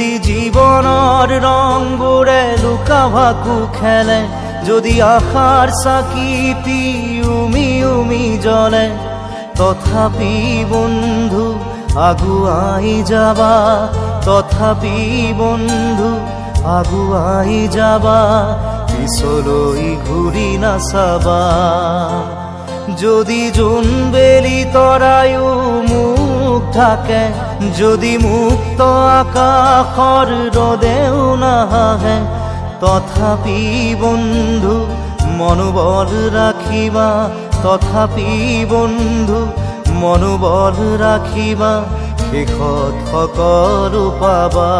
যদি জীৱনৰ ৰংবোৰে লুকা ভাকু খেলে, যদি আশাৰ চাকিটি উমি উমি জ্বলে, তথাপি বন্ধু আগুৱাই যাবা, তথাপি বন্ধু আগুৱাই যাবা, পিছলৈ ঘূৰি নাচাবা। যদি জোনবেলি তৰায়ো মুখ ঢাকে, যদি মুক্ত আকাশৰ ৰদেও নাহে, তথাপি বন্ধু মনোবল ৰাখিবা, তথাপি বন্ধু মনোবল ৰাখিবা, শেষত সকলো পাবা,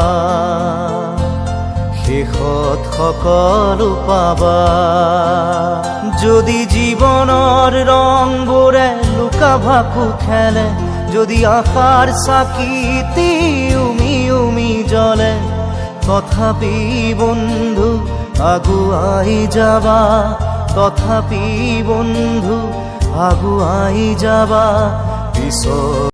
শেষত সকলো পাবা। যদি জীৱনৰ ৰংবোৰে লুকা ভাকু খেলে, যদি আশাৰ চাকিটি উমি উমি জ্বলে, তথাপি বন্ধু আগুৱাই যাবা, তথাপি বন্ধু আগুৱাই যাবা, পিছত